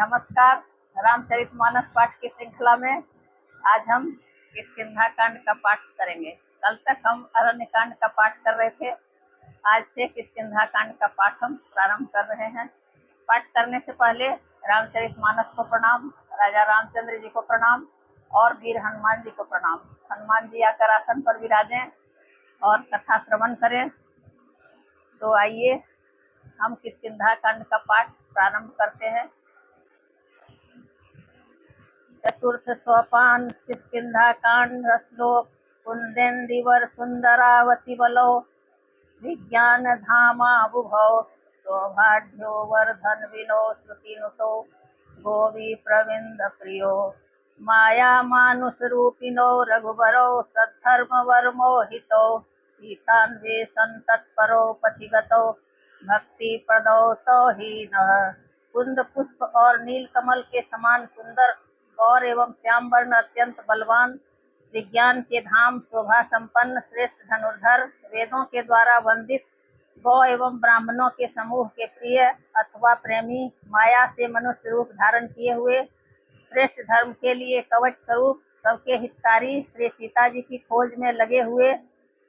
नमस्कार। रामचरितमानस पाठ की श्रृंखला में आज हम किष्किंधा कांड का पाठ करेंगे। कल तक हम अरण्य कांड का पाठ कर रहे थे। आज से किष्किंधा कांड का पाठ हम प्रारंभ कर रहे हैं। पाठ करने से पहले रामचरितमानस को प्रणाम, राजा रामचंद्र जी को प्रणाम और वीर हनुमान जी को प्रणाम। हनुमान जी आकर आसन पर विराजें और कथा श्रवण करें। तो आइए हम किष्किंधा कांड का पाठ प्रारंभ करते हैं। चतुर्थ सोपान किष्किंधा कांड श्लोक। कुंदेंदिवर सुंदरावती बलो विज्ञान धामा बुभौ सौभाग्यो वर्धन विनो श्रुतिनुतो गोवी प्रविंद प्रियो माया मानुष रूपिनो रघुबरो सद्धर्म वर्मोहितो सीतान्वेषण तत्परो पथिगतो भक्ति प्रदो तो ही न। कुंद पुष्प और नील कमल के समान सुंदर गौर एवं श्याम वर्ण अत्यंत बलवान विज्ञान के धाम शोभा संपन्न श्रेष्ठ धनुर्धर वेदों के द्वारा वंदित गौ एवं ब्राह्मणों के समूह के प्रिय अथवा प्रेमी माया से मनुष्य रूप धारण किए हुए श्रेष्ठ धर्म के लिए कवच स्वरूप सबके हितकारी श्री सीता जी की खोज में लगे हुए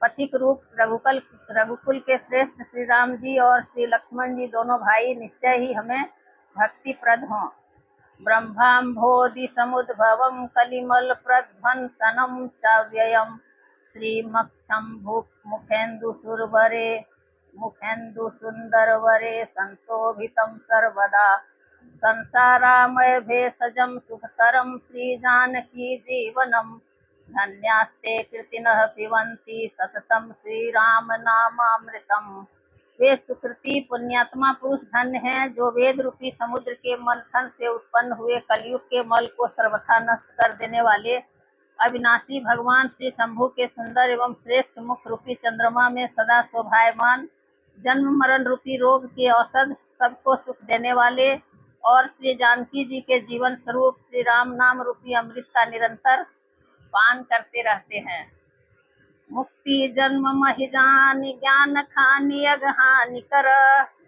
पथिक रूप रघुकुल के श्रेष्ठ श्री राम जी और श्री लक्ष्मण जी दोनों भाई निश्चय ही हमें भक्तिप्रद हों। ब्रह्माम्भोधि समुद्भवं कलिमल प्रध्वंसनं चाव्ययम् श्रीमक्षं मुखेन्दु सुरवरे मुखेन्दु सुंदरवरे संशोभितं सर्वदा संसारामय भेषजं सुखकरं श्रीजानकी जीवनम् धन्यास्ते कृतिनः पिबन्ति सततं श्रीराम नामामृतम्। वे सुकृति पुण्यात्मा पुरुष धन्य हैं जो वेद रूपी समुद्र के मंथन से उत्पन्न हुए कलयुग के मल को सर्वथा नष्ट कर देने वाले अविनाशी भगवान श्री शंभु के सुंदर एवं श्रेष्ठ मुख रूपी चंद्रमा में सदा शोभायमान जन्म मरण रूपी रोग के औषध सबको सुख देने वाले और श्री जानकी जी के जीवन स्वरूप श्री राम नाम रूपी अमृत का निरंतर पान करते रहते हैं। मुक्ति जन्म महिजानि ज्ञान खानि अगहानि कर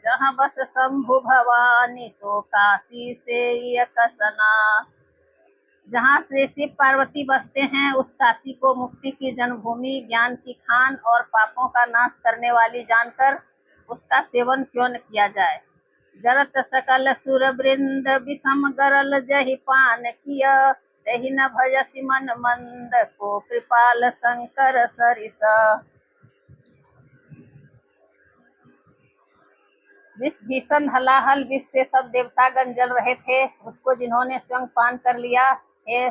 जहाँ बस शंभु भवानी सो काशी से यकसना। जहाँ श्री शिव पार्वती बसते हैं उस काशी को मुक्ति की जन्मभूमि ज्ञान की खान और पापों का नाश करने वाली जानकर उसका सेवन क्यों न किया जाए। जरत सकल सुर वृंद विषम गरल जहि पान किया तहि न भजसि मन मंद को कृपाल शंकर सरिस। जिस भीषण हलाहल विष से सब देवतागण जल रहे थे उसको जिन्होंने स्वयं पान कर लिया, हे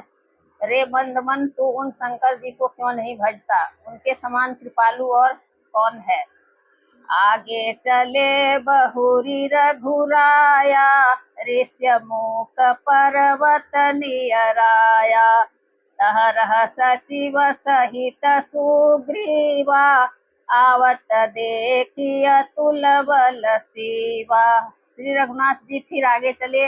रे मंदमन तू उन शंकर जी को क्यों नहीं भजता। उनके समान कृपालु और कौन है। आगे चले बहुरी रघुराया ऋष्य मूक पर्वत नियराया तहरह सचिव सहित सुग्रीवा आवत देखिय तुल बल शिवा। श्री रघुनाथ जी फिर आगे चले।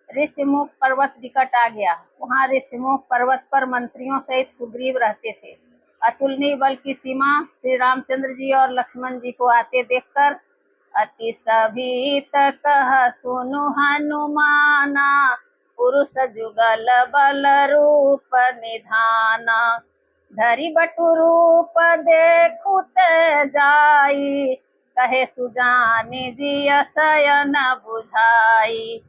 ऋष्यमुख पर्वत निकट आ गया। वहाँ ऋष्यमुख पर्वत पर मंत्रियों सहित सुग्रीव रहते थे। अतुलनीय बल की सीमा श्री रामचंद्र जी और लक्ष्मण जी को आते देखकर अति सभीत कह सुनु हनुमाना पुरुष जुगल बल रूप निधाना धरि बटु रूप देखु ते जाई कहे सुजानि जी शयन बुझाई।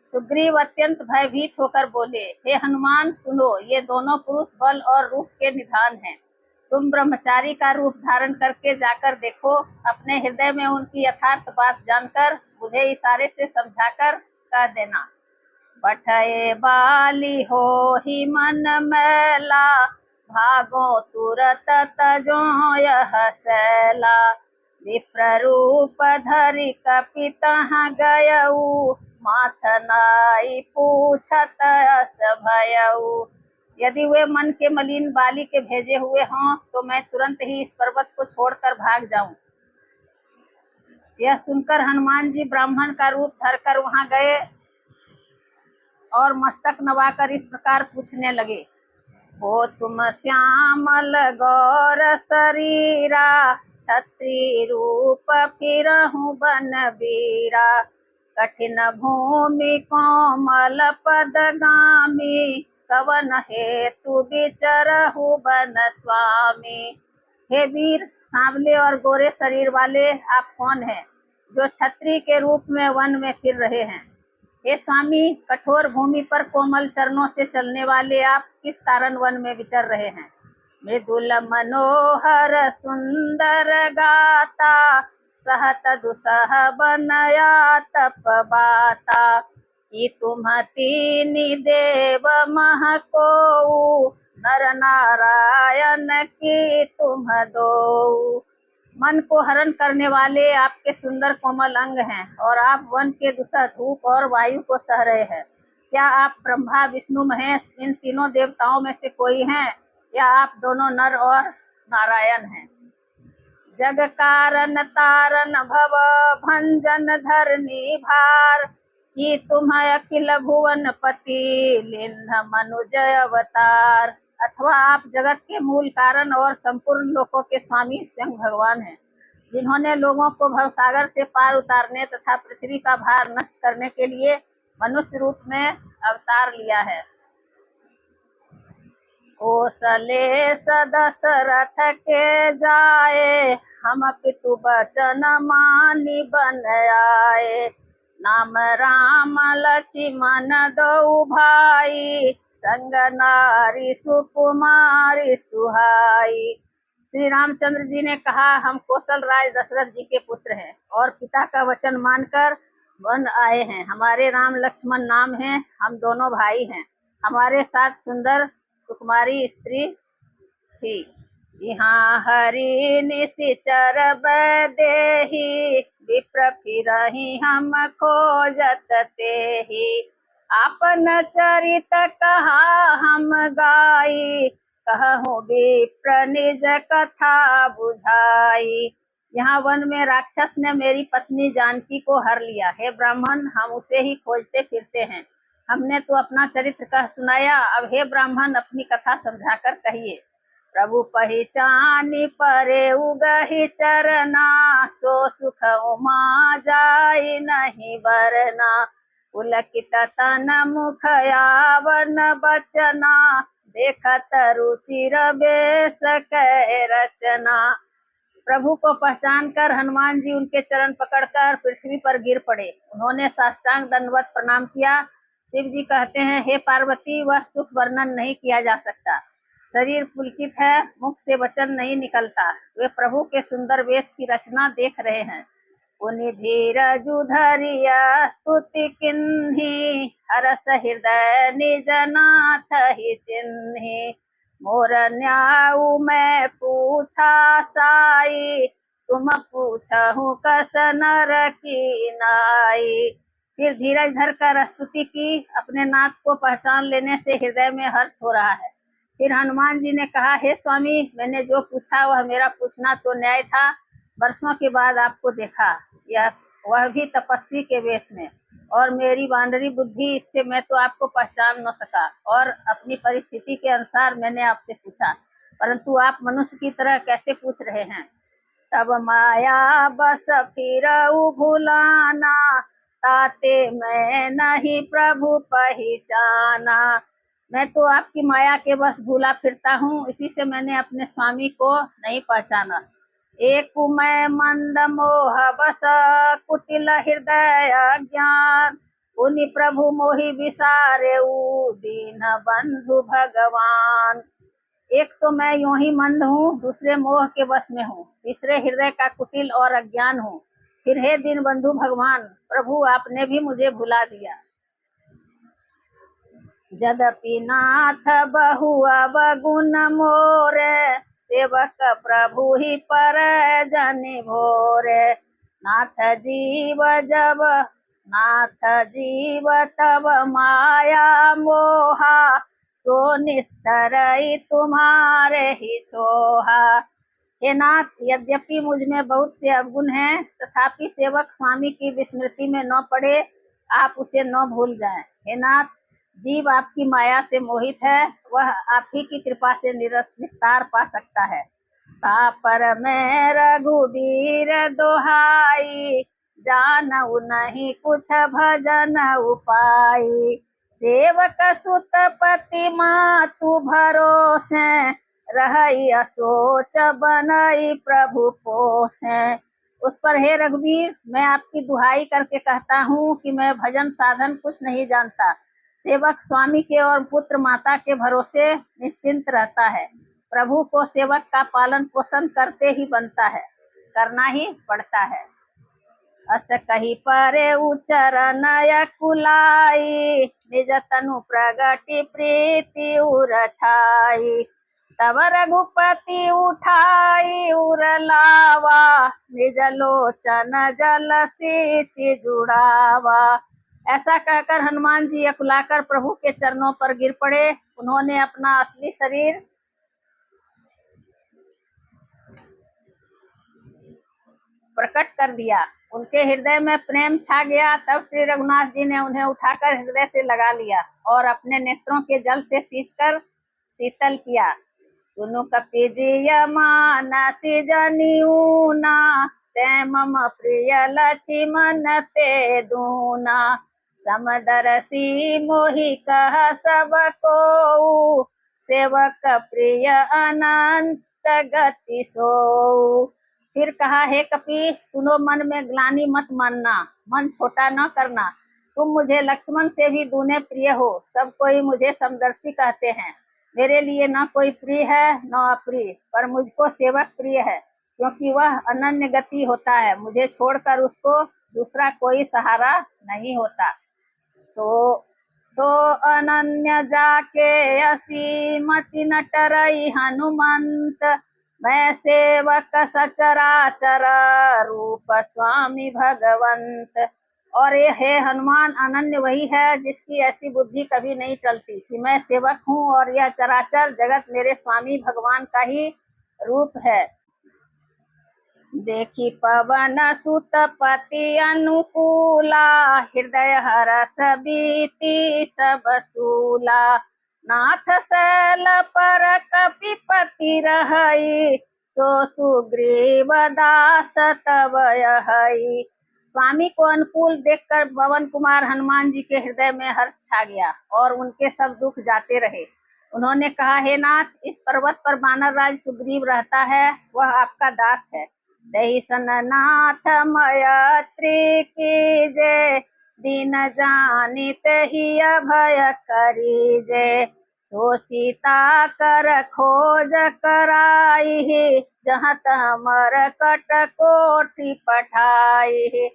सुग्रीव अत्यंत भयभीत होकर बोले, हे हनुमान सुनो, ये दोनों पुरुष बल और रूप के निधान हैं। तुम ब्रह्मचारी का रूप धारण करके जाकर देखो। अपने हृदय में उनकी यथार्थ बात जानकर मुझे इशारे से समझाकर कह देना। बठए बाली हो ही मन मैला भागो तुरत तजो यह सैला विप्र रूप धरि कपितः गयऊ माथनाई पूछत अस भयऊ। यदि वे मन के मलिन बाली के भेजे हुए हों तो मैं तुरंत ही इस पर्वत को छोड़कर भाग जाऊं। यह सुनकर हनुमान जी ब्राह्मण का रूप धरकर वहां गए और मस्तक नवाकर इस प्रकार पूछने लगे, हो तुम श्यामल गौर शरीरा छत्री रूप फिरहु बन बीरा कठिन भूमि कोमल पदगामी, कवन हेतु विचरहु बन स्वामी। हे वीर, सांवले और गोरे शरीर वाले आप कौन हैं जो छत्री के रूप में वन में फिर रहे हैं। हे स्वामी, कठोर भूमि पर कोमल चरणों से चलने वाले आप किस कारण वन में विचर रहे हैं। मृदुल मनोहर सुंदर गाता, सहत दुसह बनया तप बाता। कि तुम तीन देव मह को, नर नारायण की तुम दो। मन को हरण करने वाले आपके सुंदर कोमल अंग हैं और आप वन के दुसह धूप और वायु को सह रहे हैं। क्या आप ब्रह्मा विष्णु महेश इन तीनों देवताओं में से कोई हैं, या आप दोनों नर और नारायण हैं। जग कारण तारण भव भंजन धरनी भार, कि तुम अखिल भुवन पति लिन्ह मनुज अवतार। अथवा आप जगत के मूल कारण और संपूर्ण लोकों के स्वामी स्वयं भगवान हैं, जिन्होंने लोगों को भवसागर से पार उतारने तथा पृथ्वी का भार नष्ट करने के लिए मनुष्य रूप में अवतार लिया है। कौशले दशरथ के जाए, हम पितु बचन मानी बन आए। नाम राम लक्ष्मण दो भाई, संग नारी सुकुमारी सुहाई। श्री रामचंद्र जी ने कहा, हम कौशल राज दशरथ जी के पुत्र हैं और पिता का वचन मानकर वन आए हैं। हमारे राम लक्ष्मण नाम हैं, हम दोनों भाई हैं। हमारे साथ सुंदर सुकुमारी स्त्री थी। यहाँ हरि निशिचर देही, विप्र फिरहि हम खोजत तेहि। आपन चरित कहा हम गाई, कहूँ विप्र निज कथा बुझाई। यहाँ वन में राक्षस ने मेरी पत्नी जानकी को हर लिया। हे ब्राह्मण, हम उसे ही खोजते फिरते हैं। हमने तो अपना चरित्र कह सुनाया, अब हे ब्राह्मण अपनी कथा समझाकर कहिए। प्रभु पहचानी परे उगहि चरना, सो सुख उमा जाई नहीं बरना। पुलकित तन मुख यावन बचना, देखत रुचिर बेस कै रचना। प्रभु को पहचान कर हनुमान जी उनके चरण पकड़कर पृथ्वी पर गिर पड़े। उन्होंने साष्टांग दंडवत प्रणाम किया। शिव जी कहते हैं, हे पार्वती, वह सुख वर्णन नहीं किया जा सकता। शरीर पुलकित है, मुख से वचन नहीं निकलता। वे प्रभु के सुंदर वेश की रचना देख रहे हैं। पुनि धीरजु धरिया स्तुति किन्ही, हरस हृदय निज नाथ ही चिन्ही। मोर न्याऊ मैं पूछा साई, तुम पूछहु कस नर की नाई। फिर धीरज धर कर स्तुति की। अपने नाथ को पहचान लेने से हृदय में हर्ष हो रहा है। फिर हनुमान जी ने कहा, हे स्वामी, मैंने जो पूछा वह मेरा पूछना तो न्याय था। वर्षों के बाद आपको देखा, वह भी तपस्वी के वेश में, और मेरी वानरी बुद्धि, इससे मैं तो आपको पहचान न सका, और अपनी परिस्थिति के अनुसार मैंने आपसे पूछा, परंतु आप मनुष्य की तरह कैसे पूछ रहे हैं। तब माया बस फिरऊ भुलाना, ताते मैं नहीं प्रभु पहचाना। मैं तो आपकी माया के बस भूला फिरता हूँ, इसी से मैंने अपने स्वामी को नहीं पहचाना। एक मैं मंद मोह बस कुटिल हृदय ज्ञान, उनि प्रभु मोहि विसारे दीन बंधु भगवान। एक तो मैं यूं ही मंद हूँ, दूसरे मोह के वश में हूँ, तीसरे हृदय का कुटिल और अज्ञान हूँ। फिर हे दीन बंधु भगवान, प्रभु आपने भी मुझे भुला दिया। जदपि नाथ बहु अवगुण मोरे, सेवक प्रभु ही पर जनि भोरे। नाथ जीव तब माया मोहा, सो निस्तरई तुम्हारे ही छोहा। हे नाथ, यद्यपि मुझ में बहुत से अवगुण हैं, तथापि सेवक स्वामी की विस्मृति में न पड़े, आप उसे न भूल जाएं। हे नाथ, जीव आपकी माया से मोहित है, वह आप ही की कृपा से निस्तार पा सकता है। पर मैं रघुबीर दोहाई, जानऊ नहीं कुछ भजन उपाय। सेवक सुत पति मातु भरोसे, रही असोच बनई प्रभु पोसे। उस पर हे रघुवीर, मैं आपकी दुहाई करके कहता हूँ कि मैं भजन साधन कुछ नहीं जानता। सेवक स्वामी के और पुत्र माता के भरोसे निश्चिंत रहता है। प्रभु को सेवक का पालन पोषण करते ही बनता है, करना ही पड़ता है। अस कही परे उचरनय कुलाई, निज तनु प्रगति प्रीति उर छाई। तब रघुपति उठाई उर लावा, निज लोचन जल सींचि जुड़ावा। ऐसा कहकर हनुमान जी अकुलाकर प्रभु के चरणों पर गिर पड़े। उन्होंने अपना असली शरीर प्रकट कर दिया। उनके हृदय में प्रेम छा गया। तब श्री रघुनाथ जी ने उन्हें उठाकर हृदय से लगा लिया और अपने नेत्रों के जल से सींचकर शीतल किया। सुनु कपिजिय मानसी जनिऊना, ते मम प्रिय लक्ष्मण ते दूना। समदरसी मोहि कह सब को, सेवक प्रिय अनंत गति सोऊ। फिर कहा, हे कपि, सुनो, मन में ग्लानि मत मानना, मन छोटा न करना। तुम मुझे लक्ष्मण से भी दूने प्रिय हो। सब कोई मुझे समदर्शी कहते हैं। मेरे लिए न कोई प्रिय है न अप्रिय, पर मुझको सेवक प्रिय है, क्योंकि वह अनन्य गति होता है। मुझे छोड़कर उसको दूसरा कोई सहारा नहीं होता। सो अनन्य जाके असीमति न टरई हनुमंत, मैं सेवक सचराचर रूप स्वामी भगवंत। और ये हे हनुमान, अनन्य वही है जिसकी ऐसी बुद्धि कभी नहीं टलती कि मैं सेवक हूँ और यह चराचर जगत मेरे स्वामी भगवान का ही रूप है। देखी पवन सुत पति अनुकूला, हृदय हरस बीती सब सूला। नाथ शैल पर कपिपति रहई, सो सुग्रीव दास तब यहई। स्वामी को अनुकूल देखकर पवन कुमार हनुमान जी के हृदय में हर्ष छा गया और उनके सब दुख जाते रहे। उन्होंने कहा, हे नाथ, इस पर्वत पर वानर राज सुग्रीव रहता है, वह आपका दास है। दही सन नाथ मयत्री कीजे, दीन जानित ही अभय करीजे। सो सीता कर खोज कराई, जहाँ तहाँ मरकट कोटि पठाई।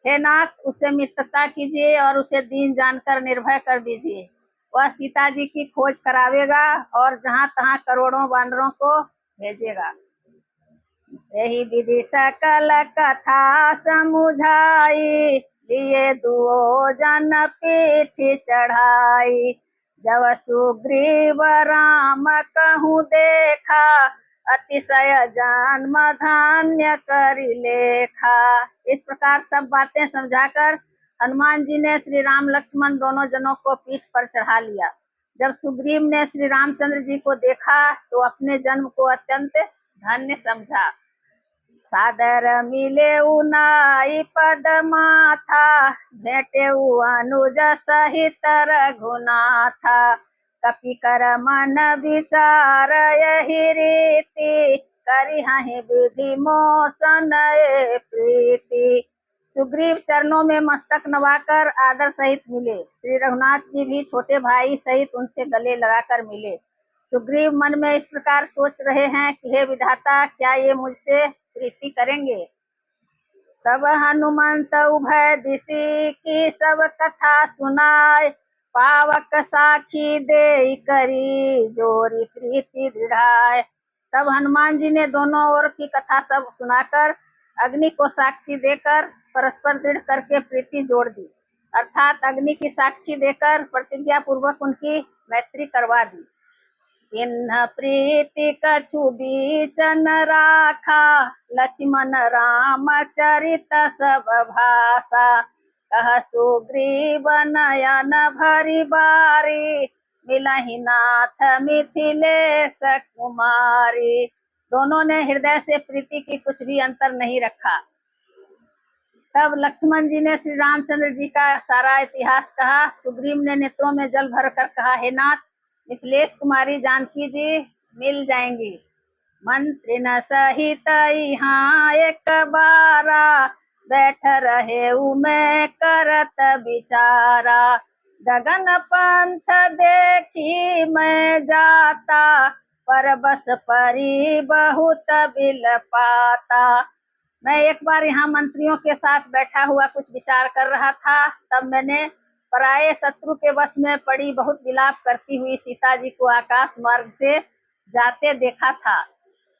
हे नाथ, उसे मित्रता कीजिए और उसे दीन जानकर निर्भय कर दीजिए। वह सीता जी की खोज करावेगा और जहाँ तहाँ करोड़ों वानरों को भेजेगा। यही विधि सकल कथा समुझाई, लिए दुओ जन पीठी चढ़ाई। जब सुग्रीव राम कहूँ देखा, अतिशय जन्म धन्य करि लेखा। इस प्रकार सब बातें समझाकर हनुमान जी ने श्री राम लक्ष्मण दोनों जनों को पीठ पर चढ़ा लिया। जब सुग्रीव ने श्री रामचंद्र जी को देखा तो अपने जन्म को अत्यंत धन्य समझा। सादर मिले उनाई पद माथा, भेटे अनुज सहित रघुनाथा। कपि कर मन विचार यही रीति, करिहहि विधि मोसन प्रीति। सुग्रीव चरणों में मस्तक नवाकर आदर सहित मिले। श्री रघुनाथ जी भी छोटे भाई सहित उनसे गले लगाकर मिले। सुग्रीव मन में इस प्रकार सोच रहे हैं कि हे विधाता, क्या ये मुझसे प्रीति करेंगे। तब हनुमंत उभय दिशि की सब कथा सुनाय, पावक साखी दे करी जोरी प्रीति दृढ़ाय। तब हनुमान जी ने दोनों ओर की कथा सब सुनाकर अग्नि को साक्षी देकर परस्पर दृढ़ करके प्रीति जोड़ दी, अर्थात अग्नि की साक्षी देकर प्रतिज्ञा पूर्वक उनकी मैत्री करवा दी। इन्ह प्रीति कछु बीचन राखा, लक्ष्मण राम चरित सब भाषा। कह सुग्रीव नयन भरी बारी, मिलहि नाथ मिथिलेश कुमारी। दोनों ने हृदय से प्रीति की कुछ भी अंतर नहीं रखा। तब लक्ष्मण जी ने श्री रामचंद्र जी का सारा इतिहास कहा। सुग्रीव ने नेत्रों में जल भर कर कहा, हे नाथ, मिथिलेश कुमारी जानकी जी मिल जाएंगी। मंत्री न सहित यहाँ एक बारा, बैठ रहे मैं करत विचारा। गगन पंथ देखी मैं जाता, पर बस परी बहुत बिल पाता। मैं एक बार यहाँ मंत्रियों के साथ बैठा हुआ कुछ विचार कर रहा था, तब मैंने पराये शत्रु के वश में पड़ी बहुत विलाप करती हुई सीता जी को आकाश मार्ग से जाते देखा था।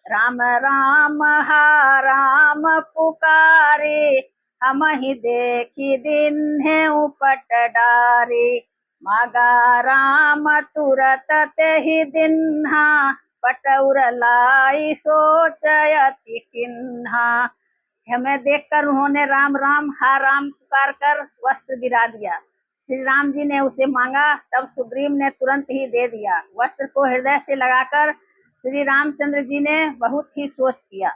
राम राम हा राम पुकारे, हम ही देखी दिन है उपट डारे। मागा राम तुरत ते ही दिन्हा, पटउर लाई सोचयति किन्हा। हमें देखकर उन्होंने राम राम हा राम पुकार कर वस्त्र गिरा दिया। श्री राम जी ने उसे मांगा, तब सुग्रीव ने तुरंत ही दे दिया। वस्त्र को हृदय से लगाकर श्री रामचंद्र जी ने बहुत ही सोच किया।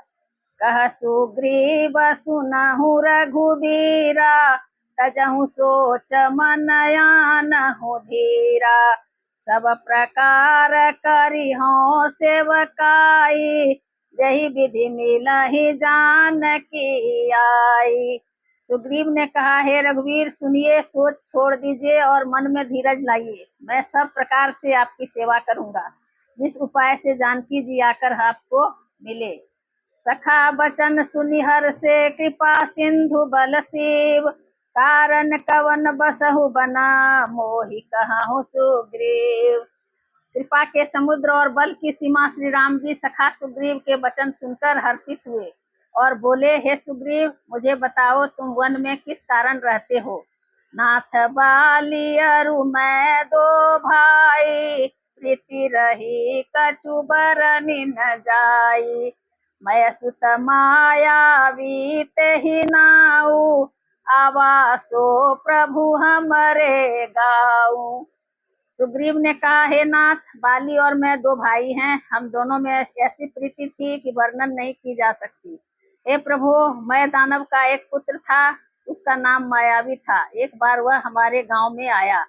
कह सुग्रीव सुनहु रघुबीरा, तजहु सोच मन आनहु धीरा। सब प्रकार करिहु सेवकाई, जही विधि मिलहि जानकी आई। सुग्रीव ने कहा, हे रघुवीर सुनिए, सोच छोड़ दीजिए और मन में धीरज लाइए। मैं सब प्रकार से आपकी सेवा करूंगा, जिस उपाय से जानकी जी आकर आपको मिले। सखा बचन सुनिहर से कृपा सिंधु बल शिव, कारण कवन बसहु बना मोहि कहाहु सुग्रीव। कृपा के समुद्र और बल की सीमा श्री राम जी सखा सुग्रीव के वचन सुनकर हर्षित हुए और बोले, हे सुग्रीव, मुझे बताओ तुम वन में किस कारण रहते हो। नाथ बाली अरु मैं दो भाई, प्रीति रही कछु बरनि न जाई। मैं सुत मायावी तेहि नाऊ, आवासो प्रभु हमरे गाऊ। सुग्रीव ने कहा, हे नाथ, बाली और मैं दो भाई हैं। हम दोनों में ऐसी प्रीति थी कि वर्णन नहीं की जा सकती। हे प्रभु, मैं दानव का एक पुत्र था, उसका नाम मायावी था। एक बार वह हमारे गांव में आया।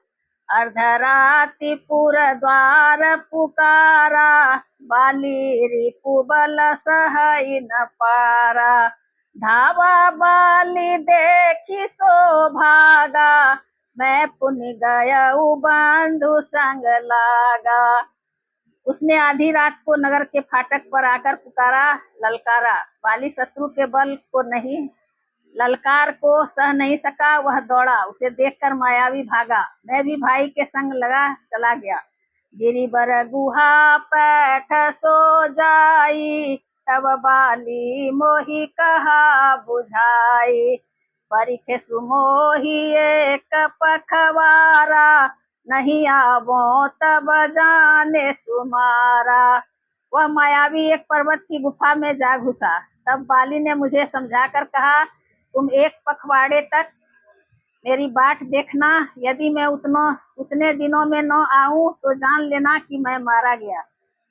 अर्धराति पुर द्वार पुकारा, बाली रिपु बल सहई न पारा। धावा बाली देखी सो भागा, मैं पुनि गया बंधु संग लागा। उसने आधी रात को नगर के फाटक पर आकर पुकारा, ललकारा। बाली शत्रु के बल को नहीं, ललकार को सह नहीं सका, वह दौड़ा। उसे देखकर मायावी भागा। मैं भी भाई के संग लगा चला गया। गिरिबर गुहा पैठ सो जाई, तब बाली मोहि कहा बुझाई। परिखे सुमोही एक पखवारा, नहीं आवो तब जाने सुमारा। वह मायावी एक पर्वत की गुफा में जा घुसा। तब बाली ने मुझे समझाकर कहा, तुम एक पखवाड़े तक मेरी बाट देखना। यदि मैं उतने दिनों में न आऊं तो जान लेना कि मैं मारा गया।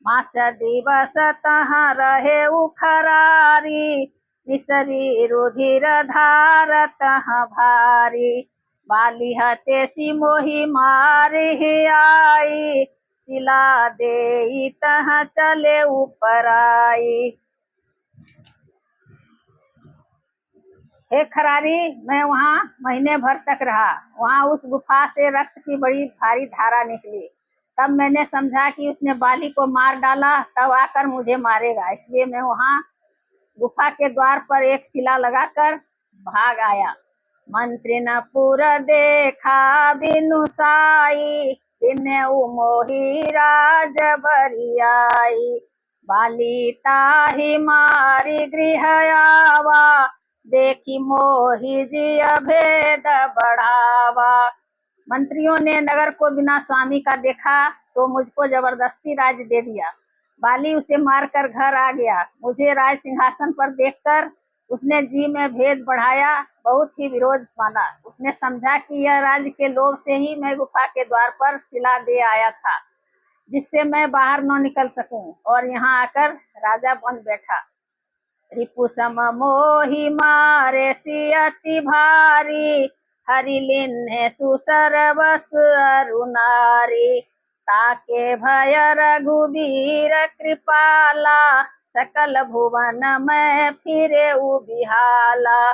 मास दिवस तहाँ रहे उखरारी, निसरी रुधिर धार तहाँ भारी। बाली हते सी मोहि मारी आई, सिला दे तहाँ चले ऊपर आई। हे खरारी, मैं वहां महीने भर तक रहा। वहां उस गुफा से रक्त की बड़ी भारी धारा निकली। तब मैंने समझा कि उसने बाली को मार डाला, तब आकर मुझे मारेगा। इसलिए मैं वहां गुफा के द्वार पर एक शिला लगाकर भाग आया। मंत्री न पुर देखा बिनु साई, तिन्हे मोहि राज बरियाई। बाली ताहि मारी गृह आवा, देखी मोहि जी भेद बढ़ावा। मंत्रियों ने नगर को बिना स्वामी का देखा तो मुझको जबरदस्ती राज्य दे दिया। बाली उसे मारकर घर आ गया। मुझे राज सिंहासन पर देखकर उसने जी में भेद बढ़ाया, बहुत ही विरोध माना। उसने समझा कि यह राज्य के लोभ से ही मैं गुफा के द्वार पर शिला दे आया था, जिससे मैं बाहर न निकल सकूं, और यहाँ आकर राजा बन बैठा। रिपु सम मोहि मारे सियति भारी, हरि लिन्हे सुसरवस अरुनारी। ताके भय रघुबीर कृपाला, सकल भुवन में फिरे उबिहाला।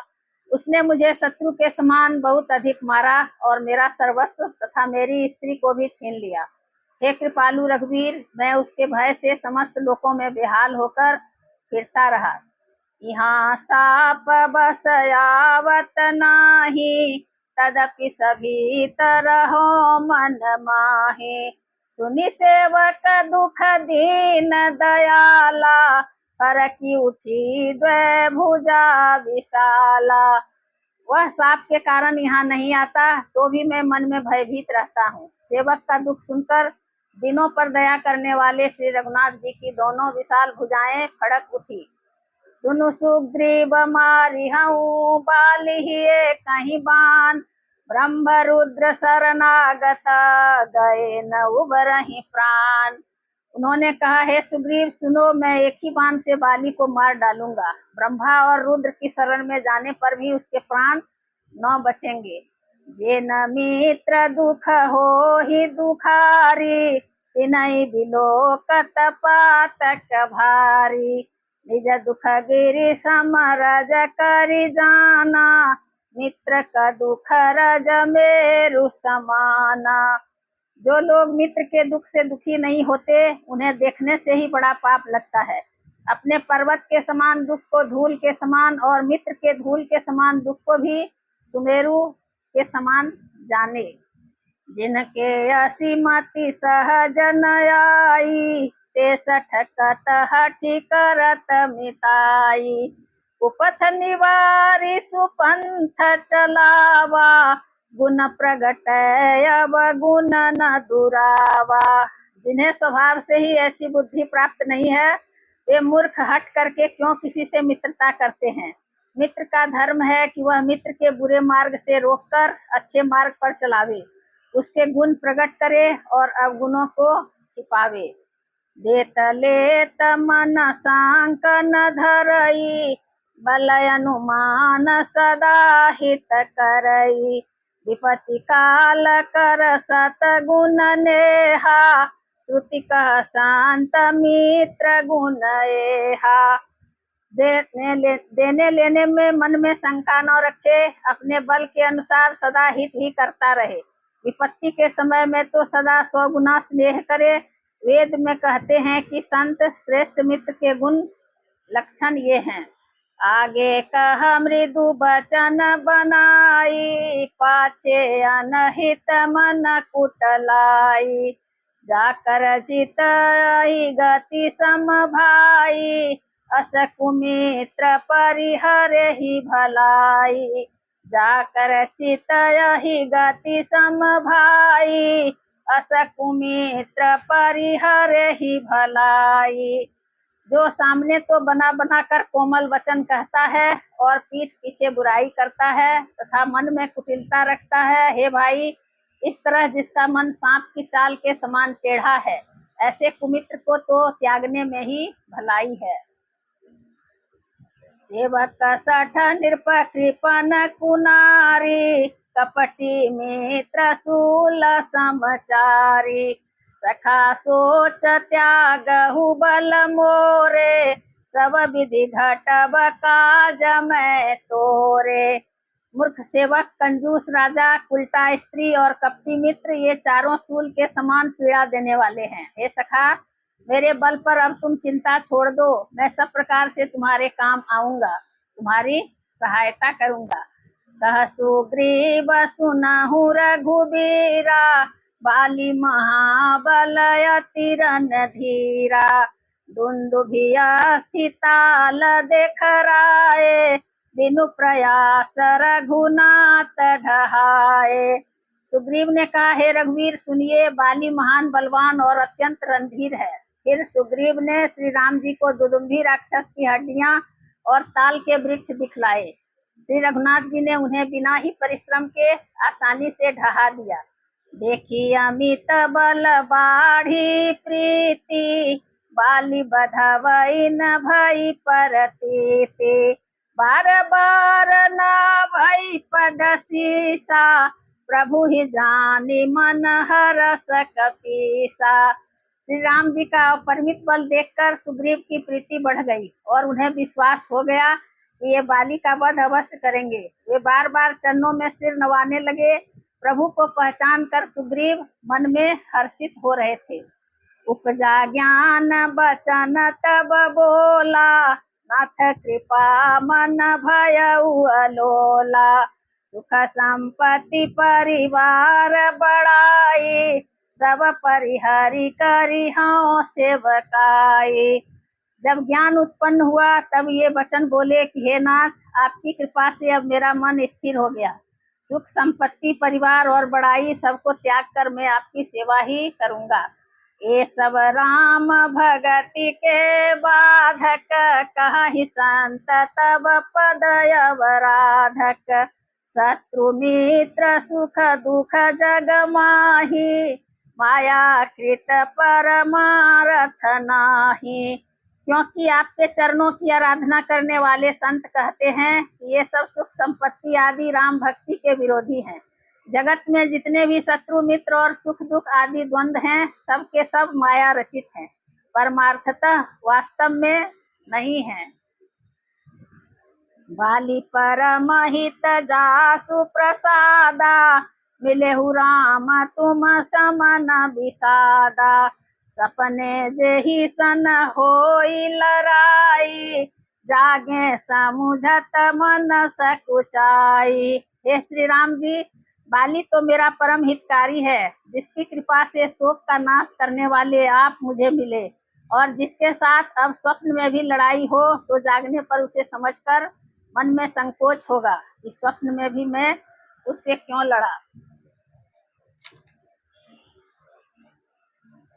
उसने मुझे शत्रु के समान बहुत अधिक मारा और मेरा सर्वस्व तथा मेरी स्त्री को भी छीन लिया। हे कृपालु रघुवीर, मैं उसके भय से समस्त लोकों में बेहाल होकर फिरता रहा। यहाँ साप बस आवत नाही, तदपि सभी तरहो मन माहे। सुनि सेवक दुख दीन दयाला, फरकी उठी द्वै भुजा विशाला। वह साप के कारण यहाँ नहीं आता, तो भी मैं मन में भयभीत रहता हूँ। सेवक का दुख सुनकर दिनों पर दया करने वाले श्री रघुनाथ जी की दोनों विशाल भुजाएं फड़क उठी। सुनु सुग्रीव मारिहऊँ बालिहिए कहीं बान, ब्रह्म रुद्र शरणागत गए न उबरहि प्राण। उन्होंने कहा, हे सुग्रीव सुनो, मैं एक ही बाण से बाली को मार डालूंगा। ब्रह्मा और रुद्र की शरण में जाने पर भी उसके प्राण न बचेंगे। जे न मित्र दुख हो ही दुखारी, तिनहि बिलोकत पातक भारी। निज दुख गिरि समरज करि जाना, मित्र का दुख रज मेरु समाना। जो लोग मित्र के दुख से दुखी नहीं होते, उन्हें देखने से ही बड़ा पाप लगता है। अपने पर्वत के समान दुख को धूल के समान और मित्र के धूल के समान दुख को भी सुमेरु के समान जाने। जिनके असीमति सहज न आई, ते सठकत हठि करत मिताई। उपथ निवारी सुपंथ चलावा, गुण प्रगट अब गुण न दुरावा। जिन्हें स्वभाव से ही ऐसी बुद्धि प्राप्त नहीं है, वे मूर्ख हट करके क्यों किसी से मित्रता करते हैं। मित्र का धर्म है कि वह मित्र के बुरे मार्ग से रोककर अच्छे मार्ग पर चलावे, उसके गुण प्रकट करे और अवगुणों को छिपावे। देत लेत मन सांक न धरई, बलय अनुमान सदा हित करई। विपत्ति काल कर सत गुण नेहा, श्रुति कह शांत मित्र गुण एहा। देने लेने में मन में शंका न रखे, अपने बल के अनुसार सदा हित ही करता रहे। विपत्ति के समय में तो सदा 100 गुना स्नेह करे। वेद में कहते हैं कि संत श्रेष्ठ मित्र के गुण लक्षण ये हैं। आगे कह मृदु बचन बनाई, पाछे अनहित मन कुटलाई। जाकर जितहि गति सम भाई, अस कुमित्र परिहरे ही भलाई। जाकर चितहि गति सम भाई, अस कुमित्र परिहरे ही भलाई। जो सामने तो बना बना कर कोमल वचन कहता है और पीठ पीछे बुराई करता है तथा मन में कुटिलता रखता है, हे भाई, इस तरह जिसका मन सांप की चाल के समान टेढ़ा है, ऐसे कुमित्र को तो त्यागने में ही भलाई है। सेवक सठ नृप कृपन कुनारी, कपटी मित्र शूल समचारी। सखा सोच त्यागहु बल मोरे, सब विधि घटब काज मैं तोरे। मूर्ख सेवक, कंजूस राजा, उल्टा स्त्री और कपटी मित्र, ये चारों शूल के समान पीड़ा देने वाले हैं। हे सखा, मेरे बल पर अब तुम चिंता छोड़ दो, मैं सब प्रकार से तुम्हारे काम आऊंगा, तुम्हारी सहायता करूंगा। कह सुग्रीव सुनहु रघुबीरा, बाली महाबल अति रणधीरा। दुंदुभिया स्थिताल देख राये, बिनु प्रयास रघुनाथ ढहाए। सुग्रीव ने कहा, हे रघुवीर सुनिए, बाली महान बलवान और अत्यंत रणधीर है। फिर सुग्रीव ने श्री राम जी को दुदुम्भी राक्षस की हड्डियां और ताल के वृक्ष दिखलाए। श्री रघुनाथ जी ने उन्हें बिना ही परिश्रम के आसानी से ढहा दिया। देखी अमित बल बाढ़ी प्रीति, बाली बधवई न भई परतीति, बार बार न भई पद सीसा, प्रभु ही जानी मन हरस कपीसा। श्री राम जी का अपरिमित बल देखकर सुग्रीव की प्रीति बढ़ गई और उन्हें विश्वास हो गया कि ये बाली का वध अवश्य करेंगे। वे बार बार चरणों में सिर नवाने लगे। प्रभु को पहचान कर सुग्रीव मन में हर्षित हो रहे थे। उपजा ज्ञान बचन तब बोला, नाथ कृपा मन भयउ अलोला, सुख संपत्ति परिवार बढ़ाई, सब परिहरि करी हूँ सेवकाई। जब ज्ञान उत्पन्न हुआ तब ये वचन बोले कि हे नाथ, आपकी कृपा से अब मेरा मन स्थिर हो गया। सुख संपत्ति परिवार और बड़ाई सबको त्याग कर मैं आपकी सेवा ही करूंगा। ये सब राम भगति के बाधक, कहि संत तब पद अवराधक, शत्रु मित्र सुख दुख जग माही, माया कृत परमारथ नाही। क्योंकि आपके चरणों की आराधना करने वाले संत कहते हैं कि ये सब सुख संपत्ति आदि राम भक्ति के विरोधी हैं। जगत में जितने भी शत्रु मित्र और सुख दुख आदि द्वंद्व हैं, सब के सब माया रचित हैं, परमार्थतः वास्तव में नहीं हैं। बाली परमहित जासु प्रसादा, मिलेहु राम तुम समन विषादा, सपने जेहि सन होई लड़ाई, जागे समुझत मन सकुचाई। हे श्री राम जी, बाली तो मेरा परम हितकारी है, जिसकी कृपा से शोक का नाश करने वाले आप मुझे मिले, और जिसके साथ अब स्वप्न में भी लड़ाई हो तो जागने पर उसे समझकर मन में संकोच होगा कि स्वप्न में भी मैं उससे क्यों लड़ा।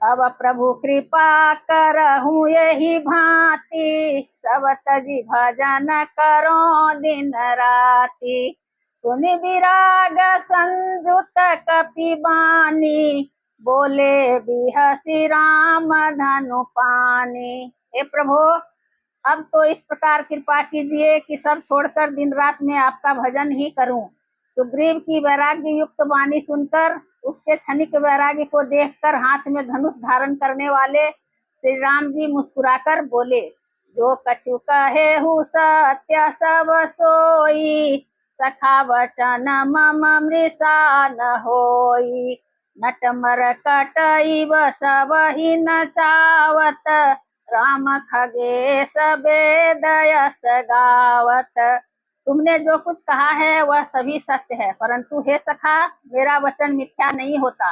अब प्रभु कृपा करहूँ यही भांति, सब तजी भजन करो दिन राति, सुनि विराग संजुत कपि बानी, बोले बिहसी राम धनु पानी। हे प्रभु, अब तो इस प्रकार कृपा कीजिए कि सब छोड़कर दिन रात में आपका भजन ही करूं। सुग्रीव की वैराग्य युक्त वाणी सुनकर, उसके क्षणिक वैराग्य को देखकर हाथ में धनुष धारण करने वाले श्री राम जी मुस्कुराकर बोले, जो कछु कहे हु सत्य सब सोई, सखा वचन मम मृषा न होई, नटमर कटइब सब ही नचावत, राम खगेश वेद यस गावत। तुमने जो कुछ कहा है वह सभी सत्य है, परंतु हे सखा, मेरा वचन मिथ्या नहीं होता,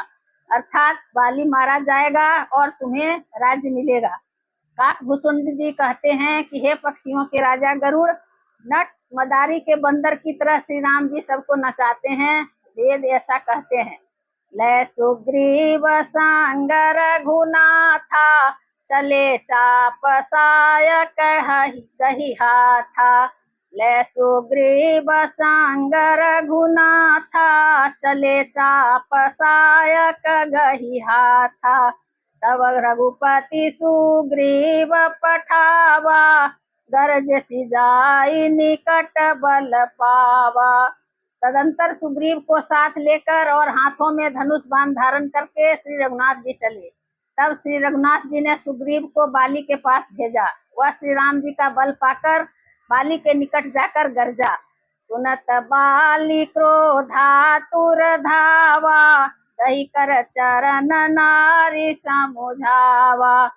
अर्थात बाली मारा जाएगा और तुम्हें राज्य मिलेगा। काकभूषुंड जी कहते हैं कि हे पक्षियों के राजा गरुड़, नट मदारी के बंदर की तरह श्री राम जी सबको नचाते हैं। वेद ऐसा कहते हैं, लय सुग्रीव संग रघुनाथा, चले चाप साय कही हाथा, ले सुग्रीव संग रघुनाथा, चले चाप साय कही हाथा, तब रघुपति सुग्रीव पठावा, गरज सिजाई निकट बल पावा। तदंतर सुग्रीव को साथ लेकर और हाथों में धनुष बाण धारण करके श्री रघुनाथ जी चले। तब श्री रघुनाथ जी ने सुग्रीव को बाली के पास भेजा। वह श्री राम जी का बल पाकर बाली के निकट जाकर गरजा, सुनत बाली क्रोधातुर धावा, कही कर चरण नारी समुझावा,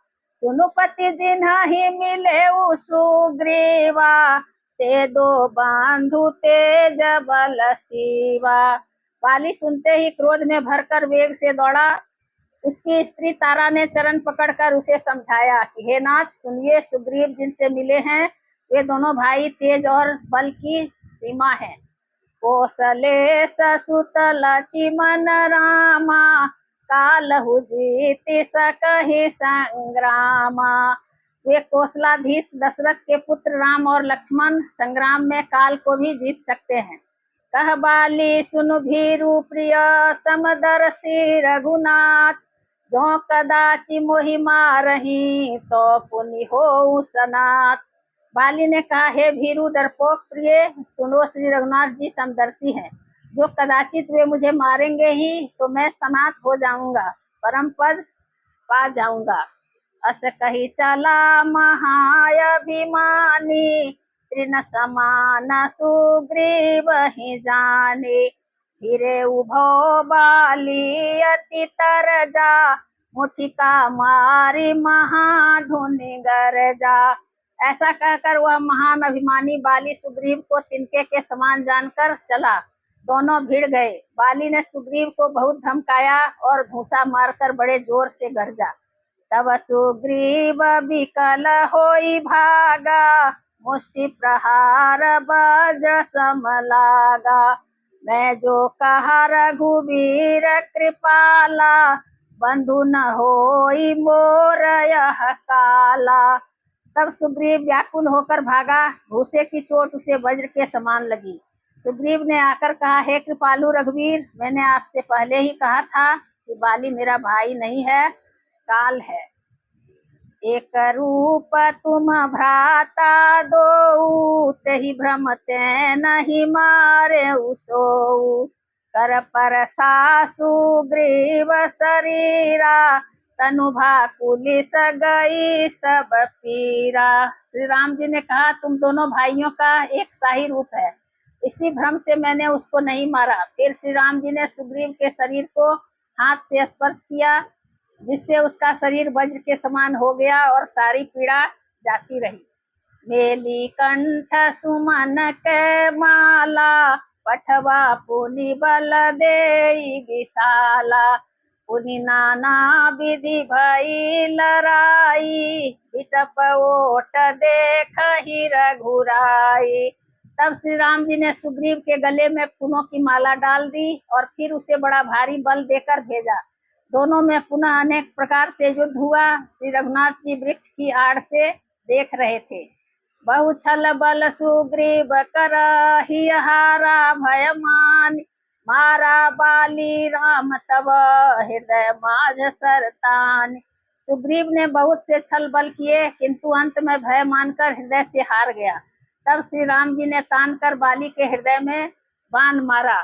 सुनुपति जिन्हि मिले सुग्रीवा, ते दो बांधु तेज बल सीवा। बाली सुनते ही क्रोध में भरकर वेग से दौड़ा। उसकी स्त्री तारा ने चरण पकड़कर उसे समझाया कि हे नाथ, सुनिए, सुग्रीव जिनसे मिले हैं वे दोनों भाई तेज और बल की सीमा है। कौशले ससुत लक्ष्मण रामा, कालहु जीति सकहि संग्रामा। वे कौशलाधीश दशरथ के पुत्र राम और लक्ष्मण संग्राम में काल को भी जीत सकते हैं। कह बाली सुनु भीरु प्रिय समदर्शी रघुनाथ, जो कदाचि मोहि मारही तो पुनि हो सनात। बाली ने कहा, हे भीरू डरपोक प्रिय, सुनो, श्री रघुनाथ जी समदर्शी हैं। जो कदाचित वे मुझे मारेंगे ही तो मैं सनात हो जाऊंगा, परम पद पा जाऊंगा। अस कही चला महाअभिमानी, तृण समान सुग्रीव ही जाने। फिरे उभो बाली अति तरजा, मुठिका मारी महाधुनि गरजा। ऐसा कहकर वह महान अभिमानी बाली सुग्रीव को तिनके के समान जानकर चला। दोनों भिड़ गए। बाली ने सुग्रीव को बहुत धमकाया और घूंसा मारकर बड़े जोर से गरजा। तब सुग्रीव विकल होई भागा, मुष्टि प्रहार वज्र सम लागा। मैं जो कहा रघुवीर कृपाला, बंधु न होई मोर यह काला। तब सुग्रीव व्याकुल होकर भागा। घूसे की चोट उसे वज्र के समान लगी। सुग्रीव ने आकर कहा, हे कृपालु रघुवीर, मैंने आपसे पहले ही कहा था कि बाली मेरा भाई नहीं है, काल है। एक रूप तुम भ्राता दो, तेहि भ्रम ते नहीं मारे उसो। कर पर सासु ग्रीव शरीरा, तनु भाकुलिस गई सब पीरा। श्री राम जी ने कहा, तुम दोनों भाइयों का एक शाही रूप है, इसी भ्रम से मैंने उसको नहीं मारा। फिर श्री राम जी ने सुग्रीव के शरीर को हाथ से स्पर्श किया, जिससे उसका शरीर वज्र के समान हो गया और सारी पीड़ा जाती रही। मेली कंठ सुमन के माला, पठवा पुनि बल देई विशाला। पुनि नाना विधि भई लड़ाई, बिटप ओट देख ही रघुराई। तब श्री राम जी ने सुग्रीव के गले में फूलों की माला डाल दी और फिर उसे बड़ा भारी बल देकर भेजा। दोनों में पुनः अनेक प्रकार से युद्ध हुआ। श्री रघुनाथ जी वृक्ष की आड़ से देख रहे थे। बहु छल बल सुग्रीव करहि हारा, भयमान मारा बाली राम तब हृदय माझ सरतान। सुग्रीव ने बहुत से छल बल किए, किंतु अंत में भय मानकर हृदय से हार गया। तब श्री राम जी ने तान कर बाली के हृदय में बाण मारा।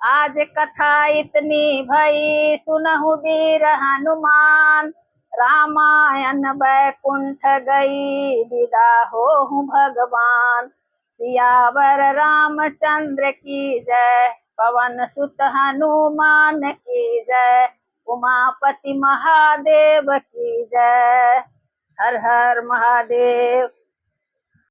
आज कथा इतनी भई, सुनहु वीर हनुमान, रामायण बैकुंठ गई, विदा होहु भगवान। सियावर रामचंद्र की जय, पवन सुत हनुमान की जय, उमापति महादेव की जय। हर हर महादेव।